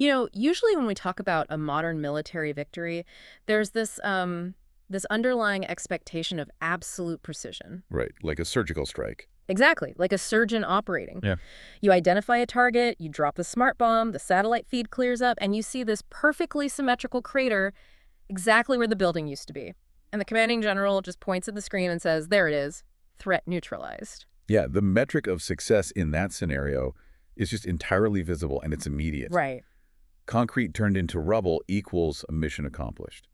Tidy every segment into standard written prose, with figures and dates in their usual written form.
Usually when we talk about a modern military victory, there's this underlying expectation of absolute precision. Right, like a surgical strike. Exactly, like a surgeon operating. Yeah. You identify a target, you drop the smart bomb, the satellite feed clears up, and you see this perfectly symmetrical crater exactly where the building used to be. And the commanding general just points at the screen and says, there it is, threat neutralized. Yeah, the metric of success in that scenario is just entirely visible and it's immediate. Right. Concrete turned into rubble equals a mission accomplished,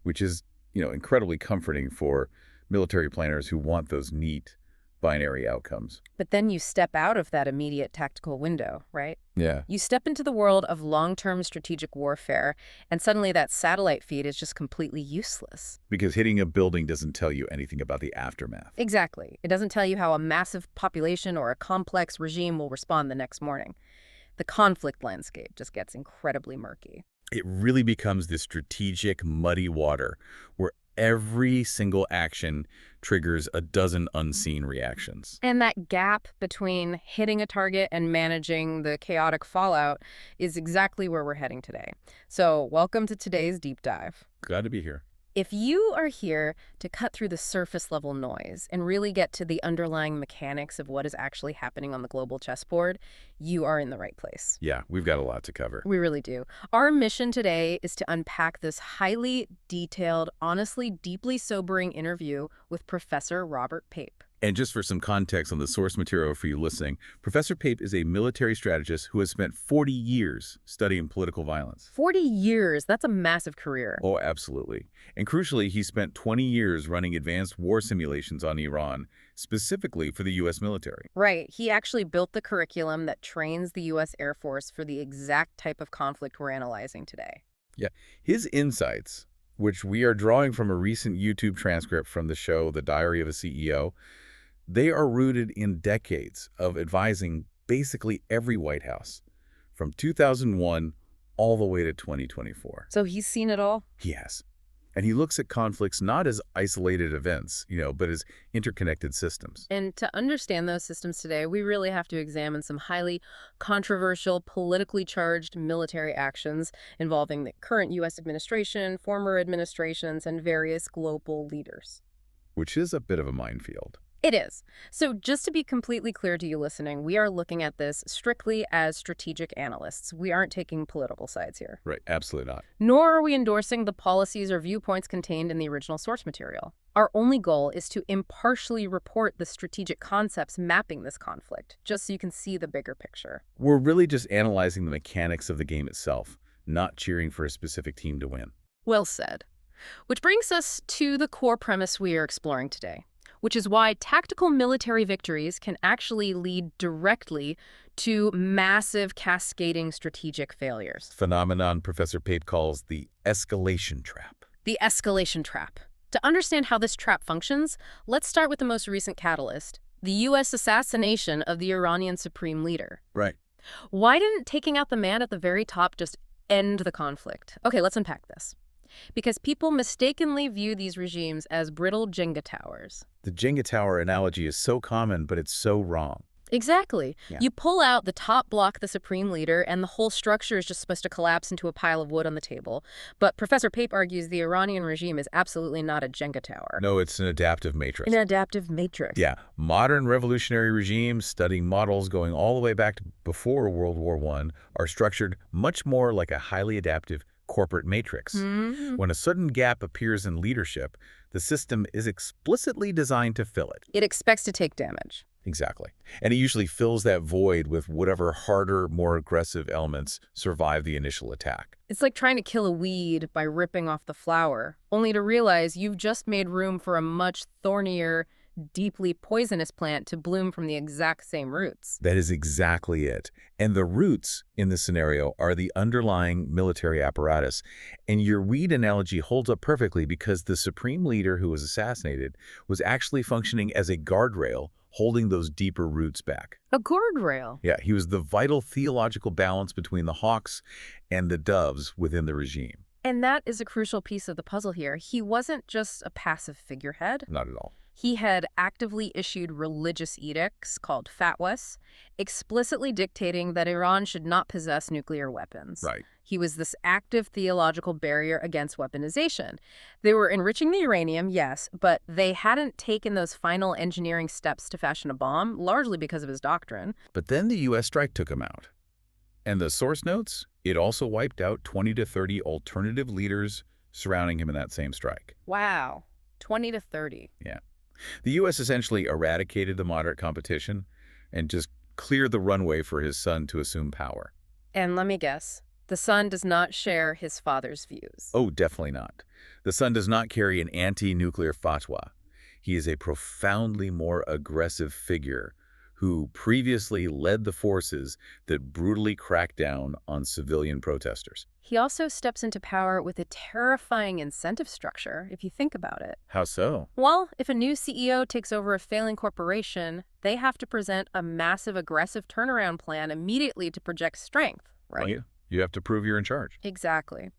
which is, incredibly comforting for military planners who want those neat binary outcomes. But then you step out of that immediate tactical window, right? Yeah. You step into the world of long-term strategic warfare, and suddenly that satellite feed is just completely useless. Because hitting a building doesn't tell you anything about the aftermath. Exactly. It doesn't tell you how a massive population or a complex regime will respond the next morning. The conflict landscape just gets incredibly murky. It really becomes this strategic, muddy water where every single action triggers a dozen unseen reactions. And that gap between hitting a target and managing the chaotic fallout is exactly where we're heading today. So welcome to today's deep dive. Glad to be here. If you are here to cut through the surface level noise and really get to the underlying mechanics of what is actually happening on the global chessboard, you are in the right place. Yeah, we've got a lot to cover. We really do. Our mission today is to unpack this highly detailed, honestly deeply sobering interview with Professor Robert Pape. And just for some context on the source material for you listening, Professor Pape is a military strategist who has spent 40 years studying political violence. 40 years, that's a massive career. Oh, absolutely. And crucially, he spent 20 years running advanced war simulations on Iran, specifically for the U.S. military. Right. He actually built the curriculum that trains the U.S. Air Force for the exact type of conflict we're analyzing today. Yeah. His insights, which we are drawing from a recent YouTube transcript from the show The Diary of a CEO, they are rooted in decades of advising basically every White House, from 2001 all the way to 2024. So he's seen it all? He has. And he looks at conflicts not as isolated events, but as interconnected systems. And to understand those systems today, we really have to examine some highly controversial, politically charged military actions involving the current U.S. administration, former administrations, and various global leaders. Which is a bit of a minefield. It is. So just to be completely clear to you listening, we are looking at this strictly as strategic analysts. We aren't taking political sides here. Right, absolutely not. Nor are we endorsing the policies or viewpoints contained in the original source material. Our only goal is to impartially report the strategic concepts mapping this conflict, just so you can see the bigger picture. We're really just analyzing the mechanics of the game itself, not cheering for a specific team to win. Well said. Which brings us to the core premise we are exploring today, which is why tactical military victories can actually lead directly to massive cascading strategic failures. Phenomenon Professor Pape calls the escalation trap. The escalation trap. To understand how this trap functions, let's start with the most recent catalyst, the U.S. assassination of the Iranian supreme leader. Right. Why didn't taking out the man at the very top just end the conflict? Okay, let's unpack this. Because people mistakenly view these regimes as brittle Jenga towers. The Jenga tower analogy is so common, but it's so wrong. Exactly. Yeah. You pull out the top block, the supreme leader, and the whole structure is just supposed to collapse into a pile of wood on the table. But Professor Pape argues the Iranian regime is absolutely not a Jenga tower. No, it's an adaptive matrix. An adaptive matrix. Yeah. Modern revolutionary regimes, studying models going all the way back to before World War I, are structured much more like a highly adaptive corporate matrix. Mm-hmm. When a sudden gap appears in leadership, the system is explicitly designed to fill it. It expects to take damage. Exactly. And it usually fills that void with whatever harder, more aggressive elements survive the initial attack. It's like trying to kill a weed by ripping off the flower, only to realize you've just made room for a much thornier, deeply poisonous plant to bloom from the exact same roots. That is exactly it. And the roots in this scenario are the underlying military apparatus. And your weed analogy holds up perfectly because the supreme leader who was assassinated was actually functioning as a guardrail holding those deeper roots back. A guardrail. Yeah, he was the vital theological balance between the hawks and the doves within the regime. And that is a crucial piece of the puzzle here. He wasn't just a passive figurehead. Not at all. He had actively issued religious edicts called fatwas, explicitly dictating that Iran should not possess nuclear weapons. Right. He was this active theological barrier against weaponization. They were enriching the uranium, yes, but they hadn't taken those final engineering steps to fashion a bomb, largely because of his doctrine. But then the U.S. strike took him out. And the source notes, it also wiped out 20 to 30 alternative leaders surrounding him in that same strike. Wow. 20 to 30. Yeah. The U.S. essentially eradicated the moderate competition and just cleared the runway for his son to assume power. And let me guess, the son does not share his father's views. Oh, definitely not. The son does not carry an anti-nuclear fatwa. He is a profoundly more aggressive figure who previously led the forces that brutally cracked down on civilian protesters. He also steps into power with a terrifying incentive structure, if you think about it. How so? Well, if a new CEO takes over a failing corporation, they have to present a massive aggressive turnaround plan immediately to project strength, right? Well, you have to prove you're in charge. Exactly.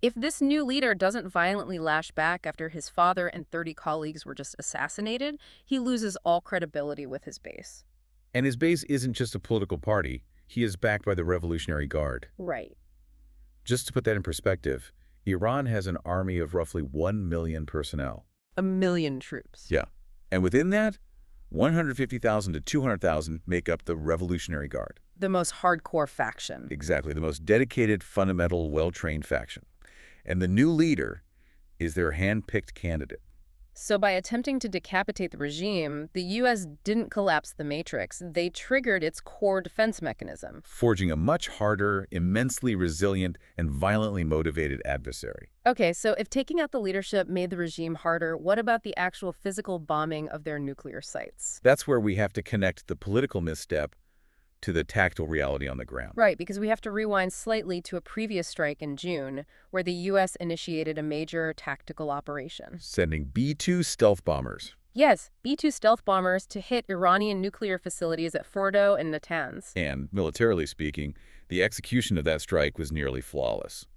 If this new leader doesn't violently lash back after his father and 30 colleagues were just assassinated, he loses all credibility with his base. And his base isn't just a political party. He is backed by the Revolutionary Guard. Right. Just to put that in perspective, Iran has an army of roughly 1 million personnel. 1 million troops. Yeah. And within that, 150,000 to 200,000 make up the Revolutionary Guard. The most hardcore faction. Exactly, the most dedicated, fundamental, well-trained faction. And the new leader is their hand-picked candidate. So by attempting to decapitate the regime, the U.S. didn't collapse the matrix. They triggered its core defense mechanism. Forging a much harder, immensely resilient, and violently motivated adversary. Okay, so if taking out the leadership made the regime harder, what about the actual physical bombing of their nuclear sites? That's where we have to connect the political misstep to the tactile reality on the ground. Right, because we have to rewind slightly to a previous strike in June, where the U.S. initiated a major tactical operation. Sending B-2 stealth bombers. Yes, B-2 stealth bombers to hit Iranian nuclear facilities at Fordo and Natanz. And, militarily speaking, the execution of that strike was nearly flawless.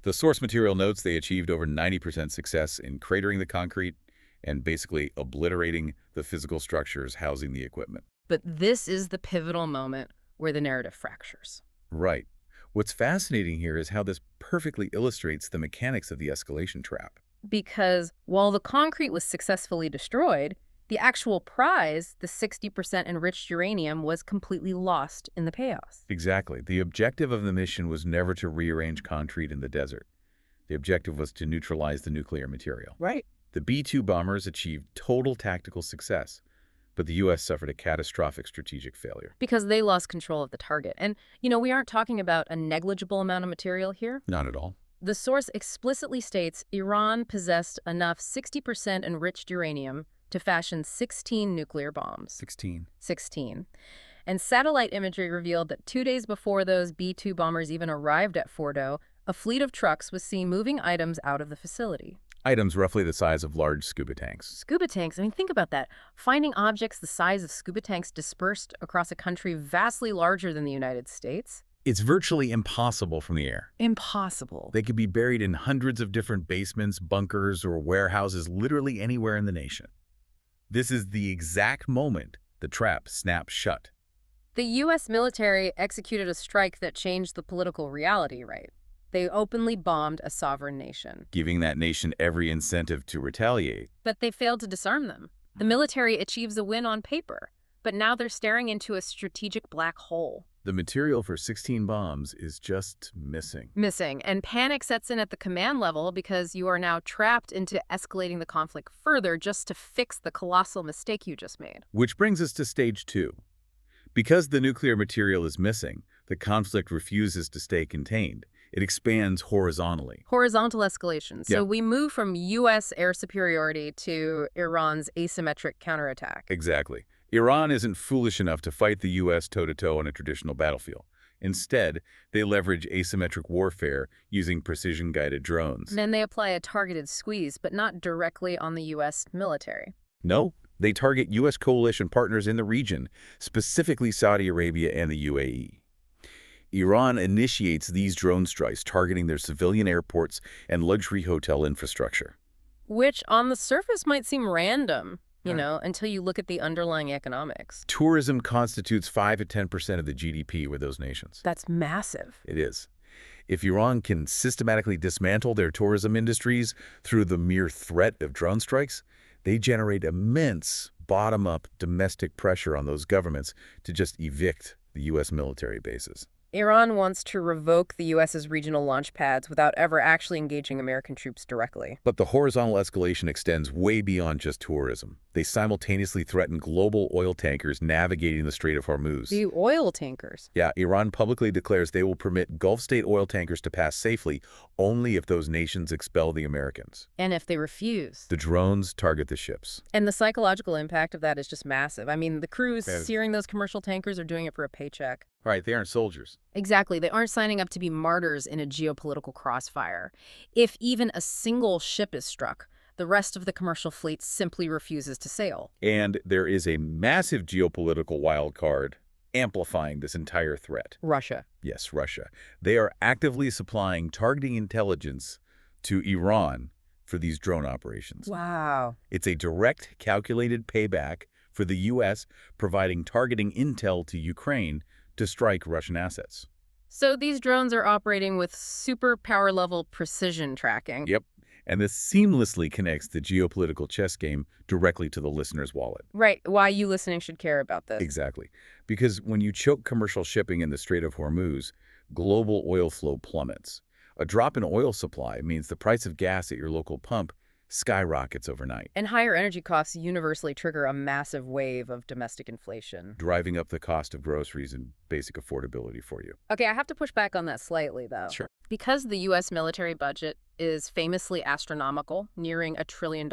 The source material notes they achieved over 90% success in cratering the concrete and basically obliterating the physical structures housing the equipment. But this is the pivotal moment where the narrative fractures. Right. What's fascinating here is how this perfectly illustrates the mechanics of the escalation trap. Because while the concrete was successfully destroyed, the actual prize, the 60% enriched uranium, was completely lost in the chaos. Exactly. The objective of the mission was never to rearrange concrete in the desert. The objective was to neutralize the nuclear material. Right. The B-2 bombers achieved total tactical success, but the U.S. suffered a catastrophic strategic failure. Because they lost control of the target. And, we aren't talking about a negligible amount of material here. Not at all. The source explicitly states Iran possessed enough 60% enriched uranium to fashion 16 nuclear bombs. 16. And satellite imagery revealed that 2 days before those B-2 bombers even arrived at Fordo, a fleet of trucks was seen moving items out of the facility. Items roughly the size of large scuba tanks. Scuba tanks, think about that. Finding objects the size of scuba tanks dispersed across a country vastly larger than the United States. It's virtually impossible from the air. Impossible. They could be buried in hundreds of different basements, bunkers, or warehouses literally anywhere in the nation. This is the exact moment the trap snaps shut. The U.S. military executed a strike that changed the political reality, right? They openly bombed a sovereign nation, giving that nation every incentive to retaliate. But they failed to disarm them. The military achieves a win on paper, but now they're staring into a strategic black hole. The material for 16 bombs is just missing. And panic sets in at the command level because you are now trapped into escalating the conflict further just to fix the colossal mistake you just made. Which brings us to stage 2. Because the nuclear material is missing, the conflict refuses to stay contained. It expands horizontally. Horizontal escalation. So Yeah. we move from U.S. air superiority to Iran's asymmetric counterattack. Exactly. Iran isn't foolish enough to fight the U.S. toe-to-toe on a traditional battlefield. Instead, they leverage asymmetric warfare using precision-guided drones. And then they apply a targeted squeeze, but not directly on the U.S. military. No, they target U.S. coalition partners in the region, specifically Saudi Arabia and the UAE. Iran initiates these drone strikes targeting their civilian airports and luxury hotel infrastructure. Which, on the surface, might seem random. until you look at the underlying economics. Tourism constitutes 5 to 10% of the GDP with those nations. That's massive. It is. If Iran can systematically dismantle their tourism industries through the mere threat of drone strikes, they generate immense bottom-up domestic pressure on those governments to just evict the U.S. military bases. Iran wants to revoke the U.S.'s regional launch pads without ever actually engaging American troops directly. But the horizontal escalation extends way beyond just tourism. They simultaneously threaten global oil tankers navigating the Strait of Hormuz. The oil tankers? Yeah, Iran publicly declares they will permit Gulf state oil tankers to pass safely only if those nations expel the Americans. And if they refuse? The drones target the ships. And the psychological impact of that is just massive. I mean, the crews steering those commercial tankers are doing it for a paycheck. Right, they aren't soldiers. Exactly. They aren't signing up to be martyrs in a geopolitical crossfire. If even a single ship is struck, the rest of the commercial fleet simply refuses to sail. And there is a massive geopolitical wild card amplifying this entire threat. Russia. Yes, Russia. They are actively supplying targeting intelligence to Iran for these drone operations. Wow. It's a direct, calculated payback for the U.S. providing targeting intel to Ukraine to strike Russian assets. So these drones are operating with superpower level precision tracking. Yep. And this seamlessly connects the geopolitical chess game directly to the listener's wallet. Right. Why you listening should care about this. Exactly. Because when you choke commercial shipping in the Strait of Hormuz, global oil flow plummets. A drop in oil supply means the price of gas at your local pump skyrockets overnight. And higher energy costs universally trigger a massive wave of domestic inflation, driving up the cost of groceries and basic affordability for you. Okay, I have to push back on that slightly, though. Sure. Because the U.S. military budget is famously astronomical, nearing $1 trillion,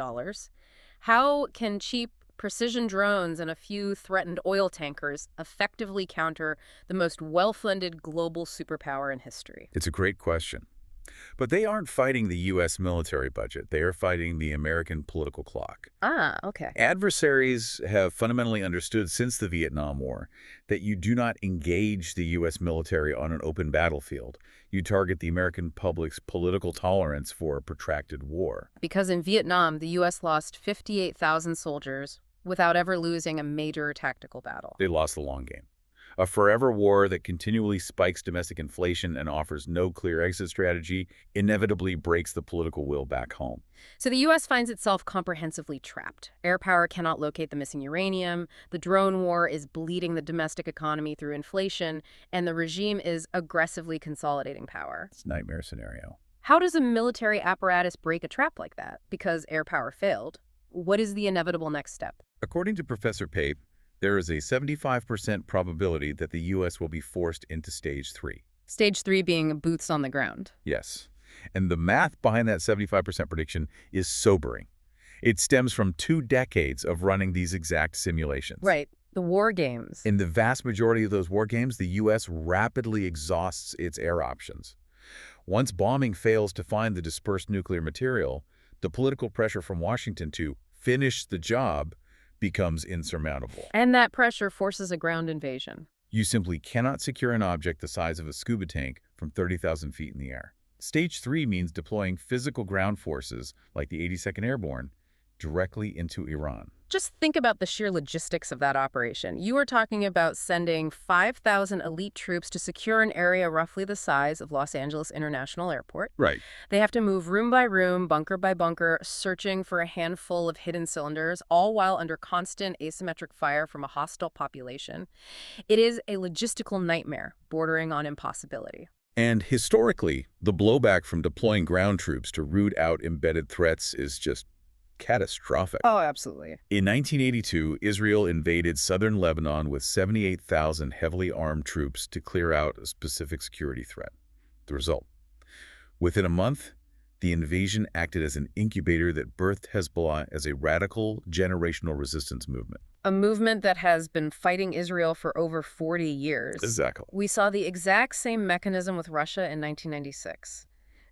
how can cheap precision drones and a few threatened oil tankers effectively counter the most well-funded global superpower in history? It's a great question. But they aren't fighting the U.S. military budget. They are fighting the American political clock. Ah, okay. Adversaries have fundamentally understood since the Vietnam War that you do not engage the U.S. military on an open battlefield. You target the American public's political tolerance for a protracted war. Because in Vietnam, the U.S. lost 58,000 soldiers without ever losing a major tactical battle. They lost the long game. A forever war that continually spikes domestic inflation and offers no clear exit strategy inevitably breaks the political will back home. So the U.S. finds itself comprehensively trapped. Air power cannot locate the missing uranium, the drone war is bleeding the domestic economy through inflation, and the regime is aggressively consolidating power. It's a nightmare scenario. How does a military apparatus break a trap like that? Because air power failed. What is the inevitable next step? According to Professor Pape, there is a 75% probability that the U.S. will be forced into Stage 3. Stage 3 being boots on the ground. Yes. And the math behind that 75% prediction is sobering. It stems from 2 decades of running these exact simulations. Right. The war games. In the vast majority of those war games, the U.S. rapidly exhausts its air options. Once bombing fails to find the dispersed nuclear material, the political pressure from Washington to finish the job becomes insurmountable. And that pressure forces a ground invasion. You simply cannot secure an object the size of a scuba tank from 30,000 feet in the air. Stage 3 means deploying physical ground forces, like the 82nd Airborne, directly into Iran. Just think about the sheer logistics of that operation. You are talking about sending 5,000 elite troops to secure an area roughly the size of Los Angeles International Airport. Right. They have to move room by room, bunker by bunker, searching for a handful of hidden cylinders, all while under constant asymmetric fire from a hostile population. It is a logistical nightmare, bordering on impossibility. And historically, the blowback from deploying ground troops to root out embedded threats is just catastrophic. Oh, absolutely. In 1982, Israel invaded southern Lebanon with 78,000 heavily armed troops to clear out a specific security threat. The result? Within a month, the invasion acted as an incubator that birthed Hezbollah as a radical generational resistance movement. A movement that has been fighting Israel for over 40 years. Exactly. We saw the exact same mechanism with Russia in 1996.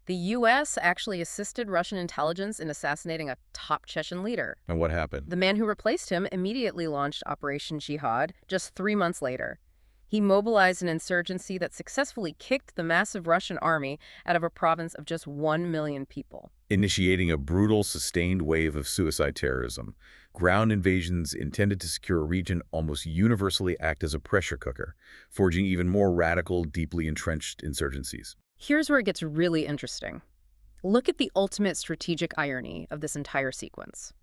The U.S. actually assisted Russian intelligence in assassinating a top Chechen leader. And what happened? The man who replaced him immediately launched Operation Jihad just 3 months later. He mobilized an insurgency that successfully kicked the massive Russian army out of a province of just 1 million people. Initiating a brutal, sustained wave of suicide terrorism. Ground invasions intended to secure a region almost universally act as a pressure cooker, forging even more radical, deeply entrenched insurgencies. Here's where it gets really interesting. Look at the ultimate strategic irony of this entire sequence.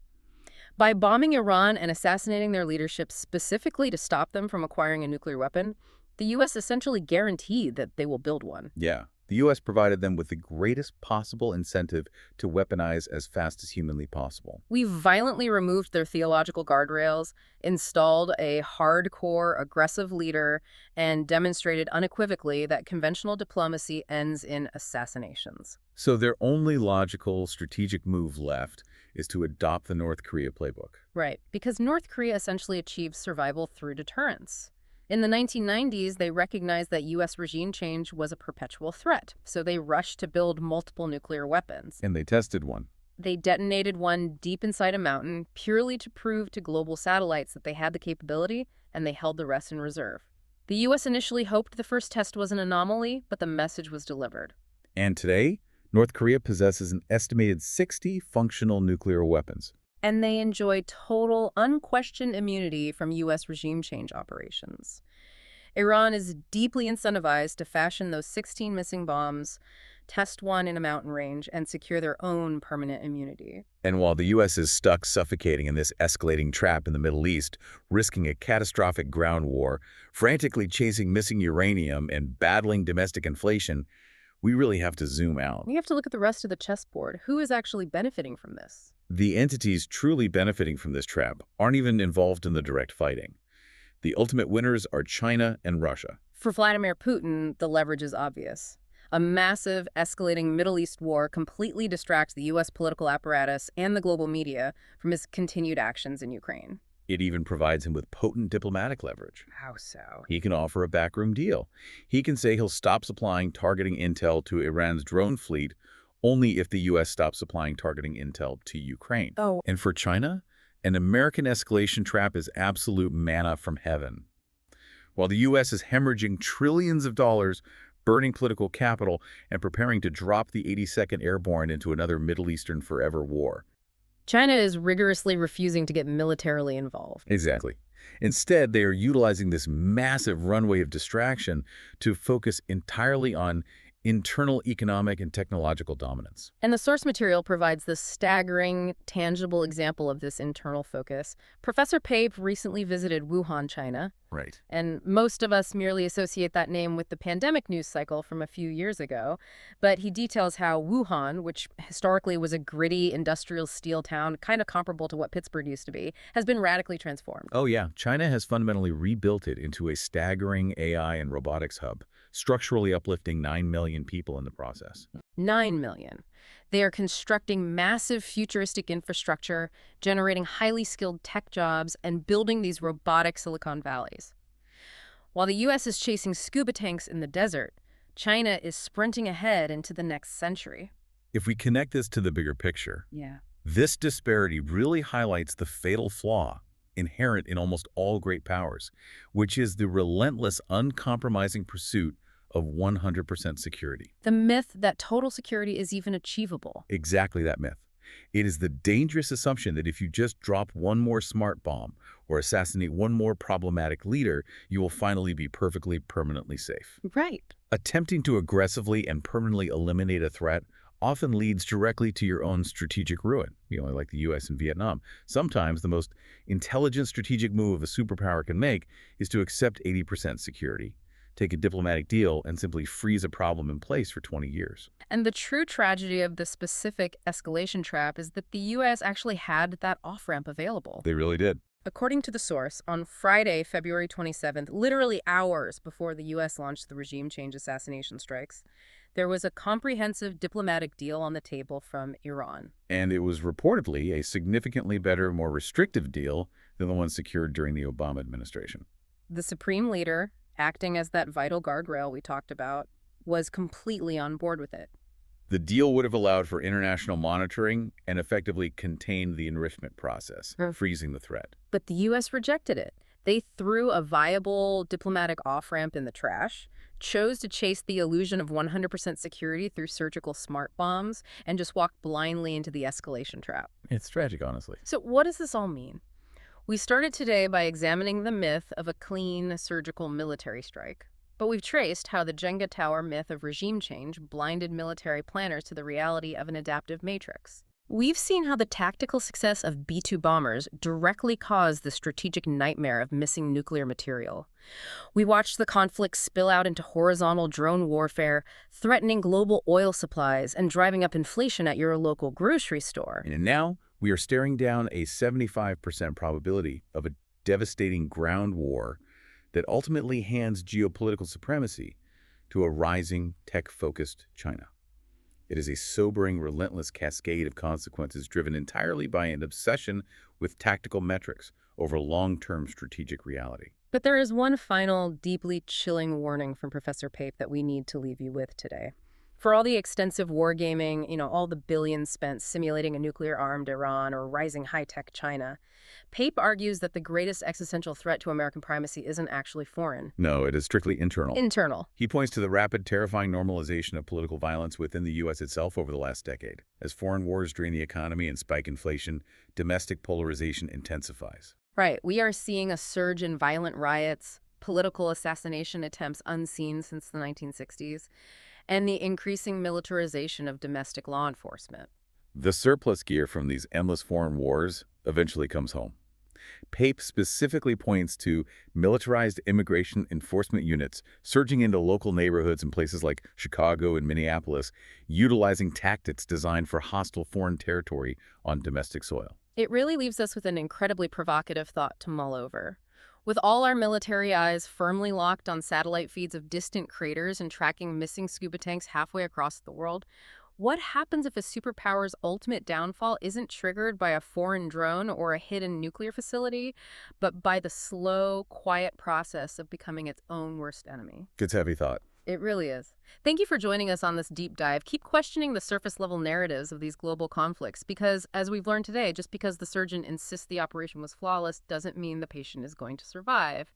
By bombing Iran and assassinating their leadership specifically to stop them from acquiring a nuclear weapon, the U.S. essentially guaranteed that they will build one. Yeah, the U.S. provided them with the greatest possible incentive to weaponize as fast as humanly possible. We violently removed their theological guardrails, installed a hardcore, aggressive leader, and demonstrated unequivocally that conventional diplomacy ends in assassinations. So their only logical, strategic move left is to adopt the North Korea playbook. Right, because North Korea essentially achieved survival through deterrence. In the 1990s, they recognized that U.S. regime change was a perpetual threat, so they rushed to build multiple nuclear weapons. And they tested one. They detonated one deep inside a mountain purely to prove to global satellites that they had the capability, and they held the rest in reserve. The U.S. initially hoped the first test was an anomaly, but the message was delivered. And today, North Korea possesses an estimated 60 functional nuclear weapons. And they enjoy total, unquestioned immunity from U.S. regime change operations. Iran is deeply incentivized to fashion those 16 missing bombs, test one in a mountain range, and secure their own permanent immunity. And while the U.S. is stuck suffocating in this escalating trap in the Middle East, risking a catastrophic ground war, frantically chasing missing uranium, and battling domestic inflation, we really have to zoom out. We have to look at the rest of the chessboard. Who is actually benefiting from this? The entities truly benefiting from this trap aren't even involved in the direct fighting. The ultimate winners are China and Russia. For Vladimir Putin, the leverage is obvious. A massive, escalating Middle East war completely distracts the U.S. political apparatus and the global media from his continued actions in Ukraine. It even provides him with potent diplomatic leverage. How so? He can offer a backroom deal. He can say he'll stop supplying targeting intel to Iran's drone fleet only if the U.S. stops supplying targeting intel to Ukraine. Oh. And for China, an American escalation trap is absolute manna from heaven. While the U.S. is hemorrhaging trillions of dollars, burning political capital, and preparing to drop the 82nd Airborne into another Middle Eastern forever war. China is rigorously refusing to get militarily involved. Exactly. Instead, they are utilizing this massive runway of distraction to focus entirely on internal economic and technological dominance. And the source material provides this staggering, tangible example of this internal focus. Professor Pape recently visited Wuhan, China. Right. And most of us merely associate that name with the pandemic news cycle from a few years ago. But he details how Wuhan, which historically was a gritty industrial steel town, kind of comparable to what Pittsburgh used to be, has been radically transformed. Oh yeah, China has fundamentally rebuilt it into a staggering AI and robotics hub, structurally uplifting 9 million people in the process. 9 million. They are constructing massive futuristic infrastructure, generating highly skilled tech jobs, and building these robotic Silicon Valleys. While the U.S. is chasing scuba tanks in the desert, China is sprinting ahead into the next century. If we connect this to the bigger picture, Yeah. this disparity really highlights the fatal flaw inherent in almost all great powers, which is the relentless, uncompromising pursuit of 100% security. The myth that total security is even achievable. Exactly that myth. It is the dangerous assumption that if you just drop one more smart bomb or assassinate one more problematic leader, you will finally be perfectly, permanently safe. Right. Attempting to aggressively and permanently eliminate a threat often leads directly to your own strategic ruin, like the U.S. and Vietnam. Sometimes the most intelligent strategic move a superpower can make is to accept 80% security, take a diplomatic deal, and simply freeze a problem in place for 20 years. And the true tragedy of the specific escalation trap is that the U.S. actually had that off-ramp available. They really did. According to the source, on Friday, February 27th, literally hours before the U.S. launched the regime change assassination strikes, there was a comprehensive diplomatic deal on the table from Iran. And it was reportedly a significantly better, more restrictive deal than the one secured during the Obama administration. The supreme leader, acting as that vital guardrail we talked about, was completely on board with it. The deal would have allowed for international monitoring and effectively contained the enrichment process, freezing the threat. But the U.S. rejected it. They threw a viable diplomatic off-ramp in the trash, chose to chase the illusion of 100% security through surgical smart bombs, and just walked blindly into the escalation trap. It's tragic, honestly. So what does this all mean? We started today by examining the myth of a clean surgical military strike. But we've traced how the Jenga tower myth of regime change blinded military planners to the reality of an adaptive matrix. We've seen how the tactical success of B-2 bombers directly caused the strategic nightmare of missing nuclear material. We watched the conflict spill out into horizontal drone warfare, threatening global oil supplies and driving up inflation at your local grocery store. And now we are staring down a 75% probability of a devastating ground war that ultimately hands geopolitical supremacy to a rising, tech-focused China. It is a sobering, relentless cascade of consequences driven entirely by an obsession with tactical metrics over long-term strategic reality. But there is one final, deeply chilling warning from Professor Pape that we need to leave you with today. For all the extensive wargaming, all the billions spent simulating a nuclear-armed Iran or rising high-tech China, Pape argues that the greatest existential threat to American primacy isn't actually foreign. No, it is strictly internal. Internal. He points to the rapid, terrifying normalization of political violence within the U.S. itself over the last decade. As foreign wars drain the economy and spike inflation, domestic polarization intensifies. Right. We are seeing a surge in violent riots, political assassination attempts unseen since the 1960s, and the increasing militarization of domestic law enforcement. The surplus gear from these endless foreign wars eventually comes home. Pape specifically points to militarized immigration enforcement units surging into local neighborhoods in places like Chicago and Minneapolis, utilizing tactics designed for hostile foreign territory on domestic soil. It really leaves us with an incredibly provocative thought to mull over. With all our military eyes firmly locked on satellite feeds of distant craters and tracking missing scuba tanks halfway across the world, what happens if a superpower's ultimate downfall isn't triggered by a foreign drone or a hidden nuclear facility, but by the slow, quiet process of becoming its own worst enemy? It's heavy thought. It really is. Thank you for joining us on this deep dive. Keep questioning the surface-level narratives of these global conflicts because, as we've learned today, just because the surgeon insists the operation was flawless doesn't mean the patient is going to survive.